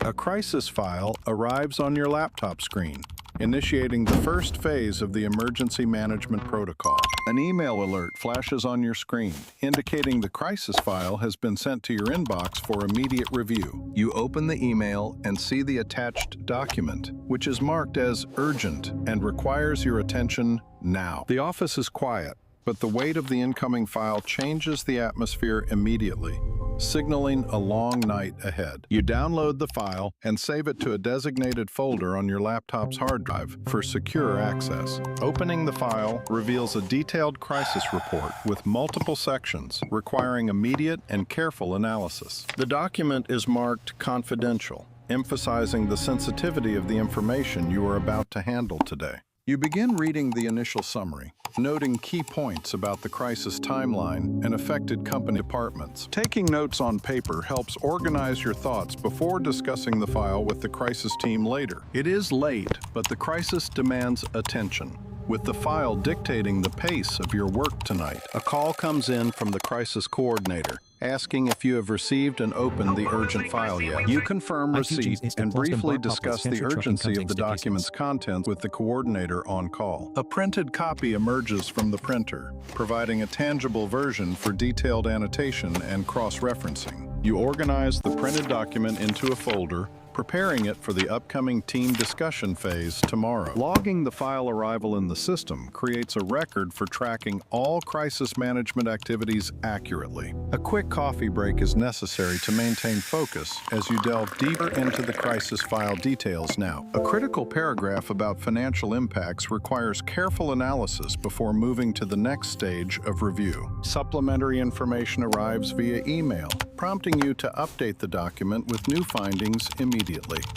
A crisis file arrives on your laptop screen, initiating the first phase of the emergency management protocol. An email alert flashes on your screen, indicating the crisis file has been sent to your inbox for immediate review. You open the email and see the attached document, which is marked as urgent and requires your attention now. The office is quiet, but the weight of the incoming file changes the atmosphere immediately, signaling a long night ahead. You download the file and save it to a designated folder on your laptop's hard drive for secure access. Opening the file reveals a detailed crisis report with multiple sections requiring immediate and careful analysis. The document is marked confidential, emphasizing the sensitivity of the information you are about to handle today. You begin reading the initial summary, noting key points about the crisis timeline and affected company departments. Taking notes on paper helps organize your thoughts before discussing the file with the crisis team later. It is late, but the crisis demands attention. With the file dictating the pace of your work tonight, a call comes in from the crisis coordinator, asking if you have received and opened the urgent file yet. You confirm receipt and briefly discuss the urgency of the document's contents with the coordinator on call. A printed copy emerges from the printer, providing a tangible version for detailed annotation and cross-referencing. You organize the printed document into a folder, preparing it for the upcoming team discussion phase tomorrow. Logging the file arrival in the system creates a record for tracking all crisis management activities accurately. A quick coffee break is necessary to maintain focus as you delve deeper into the crisis file details now. A critical paragraph about financial impacts requires careful analysis before moving to the next stage of review. Supplementary information arrives via email, prompting you to update the document with new findings immediately.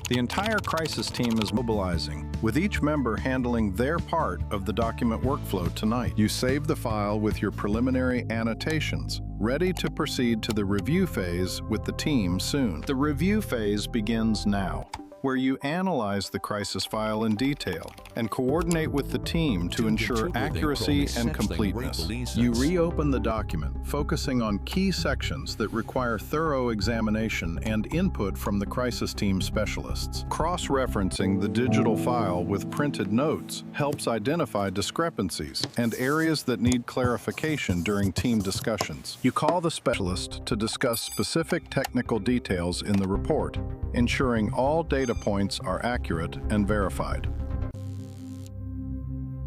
The entire crisis team is mobilizing, with each member handling their part of the document workflow tonight. You save the file with your preliminary annotations, ready to proceed to the review phase with the team soon. The review phase begins now, where you analyze the crisis file in detail and coordinate with the team to ensure accuracy and completeness. You reopen the document, focusing on key sections that require thorough examination and input from the crisis team specialists. Cross-referencing the digital file with printed notes helps identify discrepancies and areas that need clarification during team discussions. You call the specialist to discuss specific technical details in the report, ensuring all data points are accurate and verified.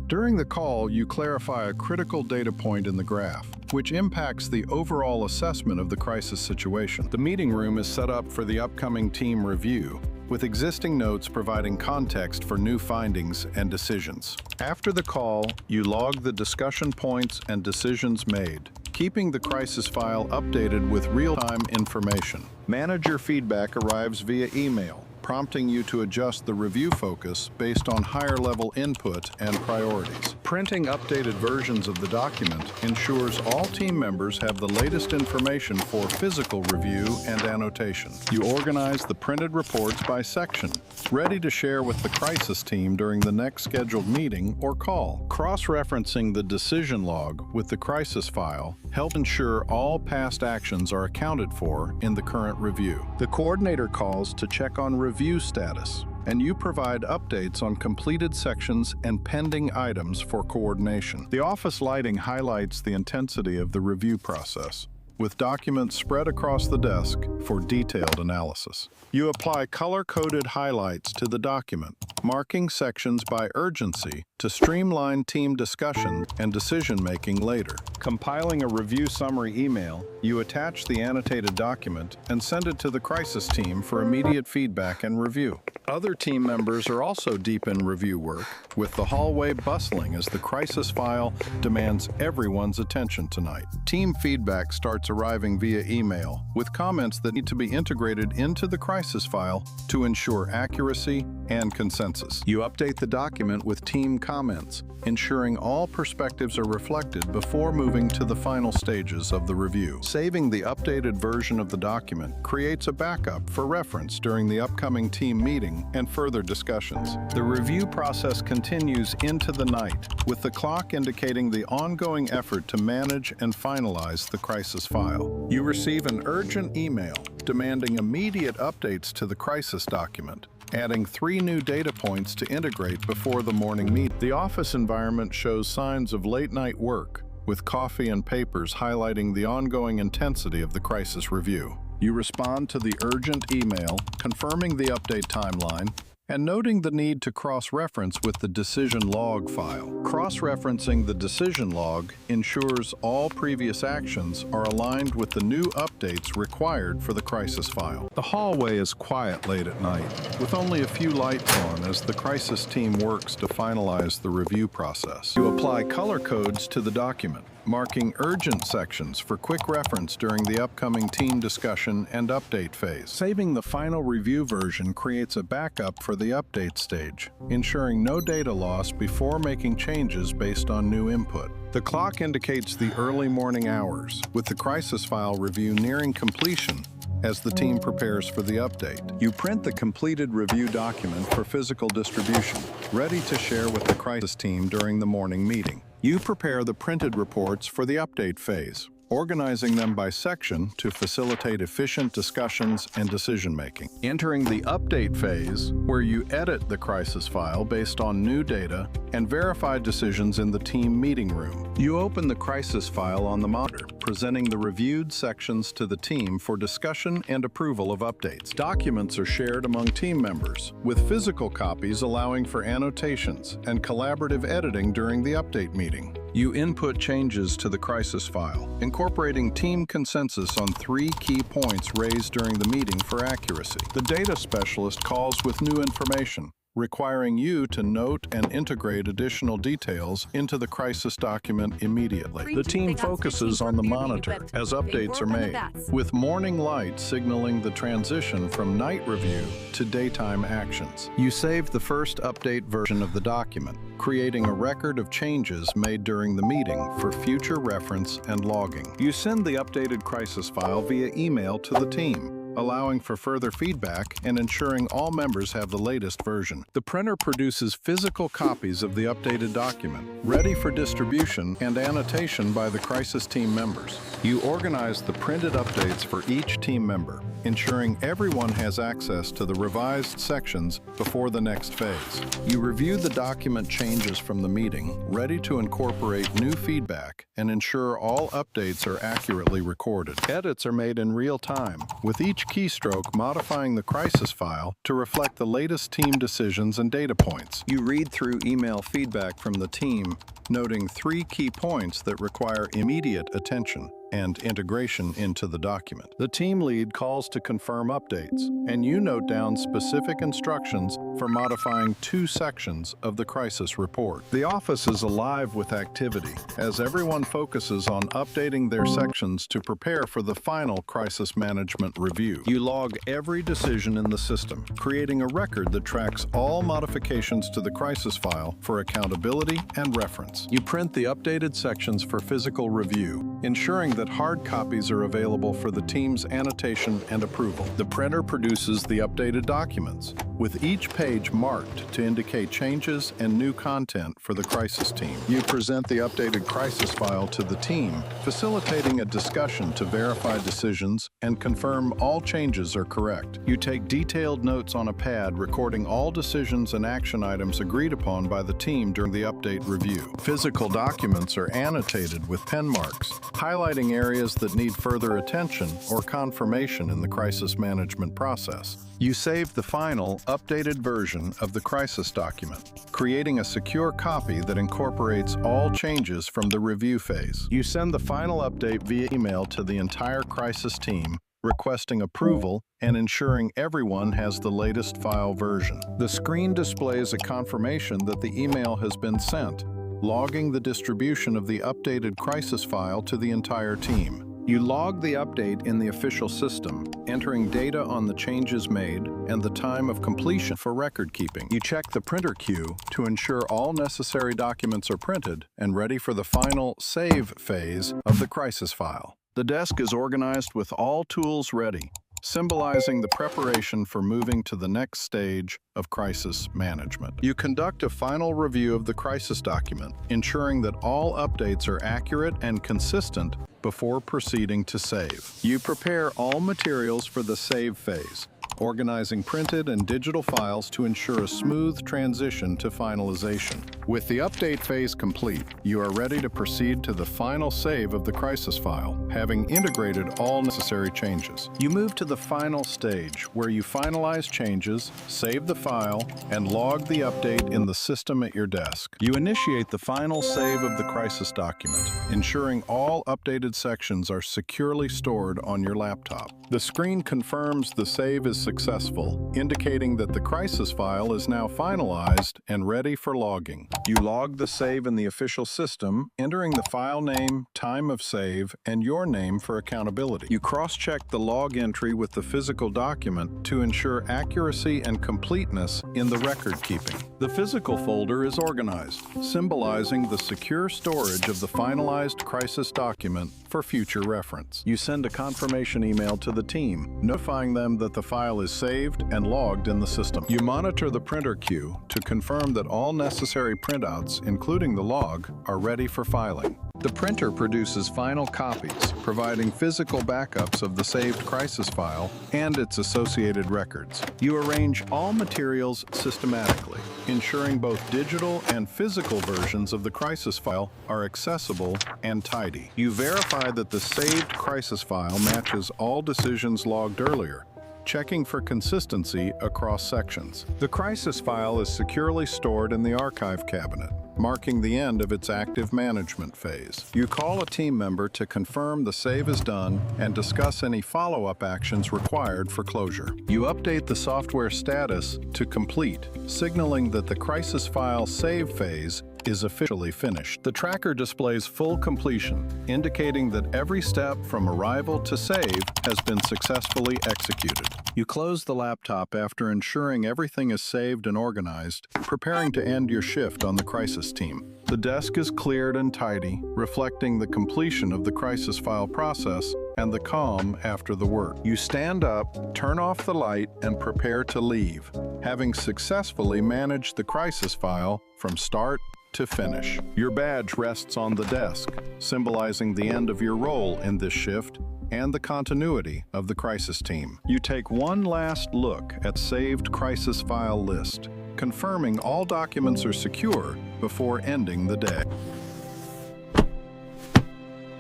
During the call, you clarify a critical data point in the graph, which impacts the overall assessment of the crisis situation. The meeting room is set up for the upcoming team review, with existing notes providing context for new findings and decisions. After the call, you log the discussion points and decisions made, keeping the crisis file updated with real-time information. Manager feedback arrives via email, prompting you to adjust the review focus based on higher-level input and priorities. Printing updated versions of the document ensures all team members have the latest information for physical review and annotation. You organize the printed reports by section, ready to share with the crisis team during the next scheduled meeting or call. Cross-referencing the decision log with the crisis file helps ensure all past actions are accounted for in the current review. The coordinator calls to check on review status, and you provide updates on completed sections and pending items for coordination. The office lighting highlights the intensity of the review process, with documents spread across the desk for detailed analysis. You apply color-coded highlights to the document, marking sections by urgency to streamline team discussion and decision-making later. Compiling a review summary email, you attach the annotated document and send it to the crisis team for immediate feedback and review. Other team members are also deep in review work, with the hallway bustling as the crisis file demands everyone's attention tonight. Team feedback starts arriving via email, with comments that need to be integrated into the crisis file to ensure accuracy and consensus. consensus. You update the document with team comments, ensuring all perspectives are reflected before moving to the final stages of the review. Saving the updated version of the document creates a backup for reference during the upcoming team meeting and further discussions. The review process continues into the night, with the clock indicating the ongoing effort to manage and finalize the crisis file. You receive an urgent email demanding immediate updates to the crisis document, adding 3 new data points to integrate before the morning meeting. The office environment shows signs of late-night work, with coffee and papers highlighting the ongoing intensity of the crisis review. You respond to the urgent email, confirming the update timeline, and noting the need to cross-reference with the decision log file. Cross-referencing the decision log ensures all previous actions are aligned with the new updates required for the crisis file. The hallway is quiet late at night, with only a few lights on as the crisis team works to finalize the review process. You apply color codes to the document, marking urgent sections for quick reference during the upcoming team discussion and update phase. Saving the final review version creates a backup for the update stage, ensuring no data loss before making changes based on new input. The clock indicates the early morning hours, with the crisis file review nearing completion as the team prepares for the update. You print the completed review document for physical distribution, ready to share with the crisis team during the morning meeting. You prepare the printed reports for the update phase, organizing them by section to facilitate efficient discussions and decision-making. Entering the update phase, where you edit the crisis file based on new data and verify decisions in the team meeting room. You open the crisis file on the monitor, presenting the reviewed sections to the team for discussion and approval of updates. Documents are shared among team members, with physical copies allowing for annotations and collaborative editing during the update meeting. You input changes to the crisis file, incorporating team consensus on 3 key points raised during the meeting for accuracy. The data specialist calls with new information, requiring you to note and integrate additional details into the crisis document immediately. The team focuses on the monitor as updates are made, with morning light signaling the transition from night review to daytime actions. You save the first update version of the document, creating a record of changes made during the meeting for future reference and logging. You send the updated crisis file via email to the team, allowing for further feedback and ensuring all members have the latest version. The printer produces physical copies of the updated document, ready for distribution and annotation by the crisis team members. You organize the printed updates for each team member, ensuring everyone has access to the revised sections before the next phase. You review the document changes from the meeting, ready to incorporate new feedback and ensure all updates are accurately recorded. Edits are made in real time, with each keystroke modifying the crisis file to reflect the latest team decisions and data points. You read through email feedback from the team, noting 3 key points that require immediate attention and integration into the document. The team lead calls to confirm updates, and you note down specific instructions for modifying 2 sections of the crisis report. The office is alive with activity as everyone focuses on updating their sections to prepare for the final crisis management review. You log every decision in the system, creating a record that tracks all modifications to the crisis file for accountability and reference. You print the updated sections for physical review, ensuring that hard copies are available for the team's annotation and approval. The printer produces the updated documents, with each page marked to indicate changes and new content for the crisis team. You present the updated crisis file to the team, facilitating a discussion to verify decisions and confirm all changes are correct. You take detailed notes on a pad, recording all decisions and action items agreed upon by the team during the update review. Physical documents are annotated with pen marks, highlighting areas that need further attention or confirmation in the crisis management process. You save the final, updated version of the crisis document, creating a secure copy that incorporates all changes from the review phase. You send the final update via email to the entire crisis team, requesting approval and ensuring everyone has the latest file version. The screen displays a confirmation that the email has been sent, logging the distribution of the updated crisis file to the entire team. You log the update in the official system, entering data on the changes made and the time of completion for record keeping. You check the printer queue to ensure all necessary documents are printed and ready for the final save phase of the crisis file. The desk is organized with all tools ready, symbolizing the preparation for moving to the next stage of crisis management. You conduct a final review of the crisis document, ensuring that all updates are accurate and consistent before proceeding to save. You prepare all materials for the save phase, organizing printed and digital files to ensure a smooth transition to finalization. With the update phase complete, you are ready to proceed to the final save of the crisis file, having integrated all necessary changes. You move to the final stage, where you finalize changes, save the file, and log the update in the system at your desk. You initiate the final save of the crisis document, ensuring all updated sections are securely stored on your laptop. The screen confirms the save is successful, indicating that the crisis file is now finalized and ready for logging. You log the save in the official system, entering the file name, time of save, and your name for accountability. You cross-check the log entry with the physical document to ensure accuracy and completeness in the record keeping. The physical folder is organized, symbolizing the secure storage of the finalized crisis document for future reference. You send a confirmation email to the team, notifying them that the file is saved and logged in the system. You monitor the printer queue to confirm that all necessary printouts, including the log, are ready for filing. The printer produces final copies, providing physical backups of the saved crisis file and its associated records. You arrange all materials systematically, ensuring both digital and physical versions of the crisis file are accessible and tidy. You verify that the saved crisis file matches all decisions logged earlier, checking for consistency across sections. The crisis file is securely stored in the archive cabinet, marking the end of its active management phase. You call a team member to confirm the save is done and discuss any follow-up actions required for closure. You update the software status to complete, signaling that the crisis file save phase is officially finished. The tracker displays full completion, indicating that every step from arrival to save has been successfully executed. You close the laptop after ensuring everything is saved and organized, preparing to end your shift on the crisis team. The desk is cleared and tidy, reflecting the completion of the crisis file process and the calm after the work. You stand up, turn off the light, and prepare to leave, having successfully managed the crisis file from start to finish. Your badge rests on the desk, symbolizing the end of your role in this shift and the continuity of the crisis team. You take one last look at saved crisis file list, confirming all documents are secure before ending the day.